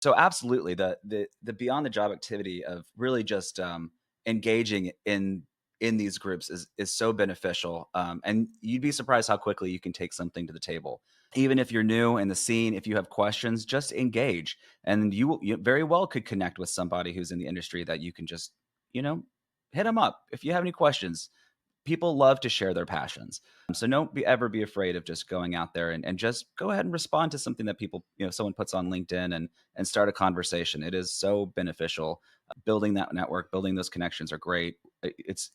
So absolutely, the beyond the job activity of really just engaging in these groups is so beneficial, and you'd be surprised how quickly you can take something to the table. Even if you're new in the scene, if you have questions, just engage, and you very well could connect with somebody who's in the industry that you can just you know hit them up if you have any questions. People love to share their passions. So don't ever be afraid of just going out there and just go ahead and respond to something that people, someone puts on LinkedIn and start a conversation. It is so beneficial. Building that network, building those connections are great. It's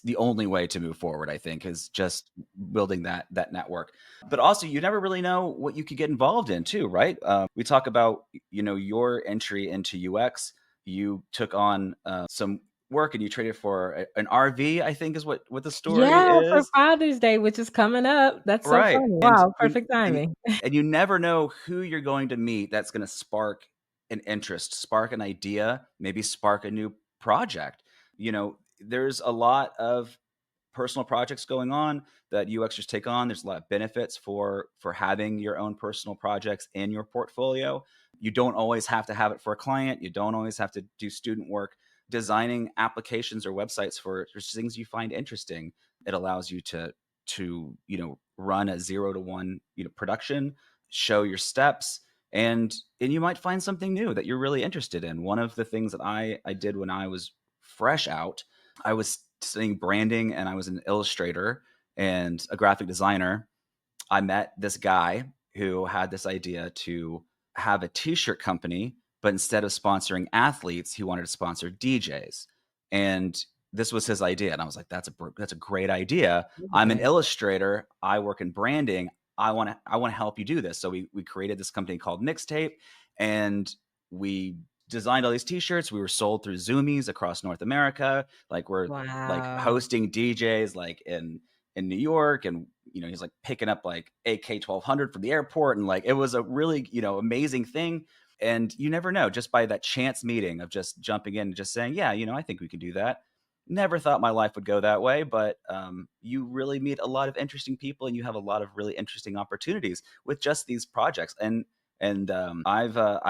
the only way to move forward, I think, is just building that network. But also, you never really know what you could get involved in, too, right? We talk about your entry into UX. You took on some work and you traded for an RV, I think is what the story Yeah, for is. Father's Day, which is coming up. That's so Right, funny. and Wow, you perfect and timing. and you never know who you're going to meet that's gonna spark an interest, spark an idea, maybe spark a new project. There's a lot of personal projects going on that UXers take on. There's a lot of benefits for having your own personal projects in your portfolio. You don't always have to have it for a client. You don't always have to do student work. Designing applications or websites for things you find interesting, it allows you to run a 0 to 1 production, show your steps, and you might find something new that you're really interested in. One of the things that I did when I was fresh out, I was studying branding and I was an illustrator and a graphic designer. I met this guy who had this idea to have a t-shirt company, but instead of sponsoring athletes, he wanted to sponsor DJs. And this was his idea. And I was like, that's a great idea. I'm an Okay. illustrator. I work in branding. I want to help you do this. So we created this company called Mixtape, and we designed all these t-shirts. We were sold through Zoomies across North America. Like we're like Wow. hosting DJs like in New York, and he's like picking up like AK 1200 from the airport, and like it was a really amazing thing. And you never know, just by that chance meeting of just jumping in and just saying, yeah, I think we can do that. Never thought my life would go that way, but you really meet a lot of interesting people, and you have a lot of really interesting opportunities with just these projects. I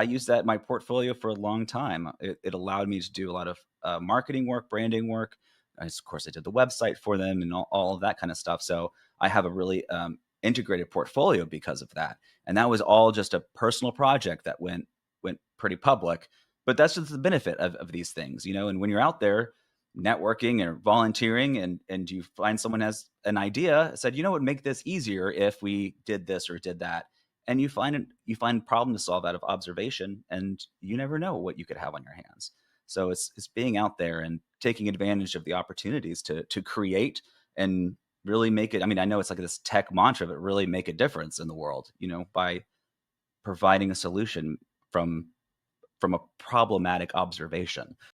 used that in my portfolio for a long time. It allowed me to do a lot of marketing work, branding work. Of course, I did the website for them and all of that kind of stuff. So I have a really integrated portfolio because of that. And that was all just a personal project that went pretty public. But that's just the benefit of these things. And when you're out there networking or volunteering, and you find someone has an idea, said, what would make this easier if we did this or did that, and you find problem to solve out of observation, and you never know what you could have on your hands. So it's being out there and taking advantage of the opportunities to create and really make it. I mean, I know it's like this tech mantra, but really make a difference in the world, by providing a solution from from a problematic observation.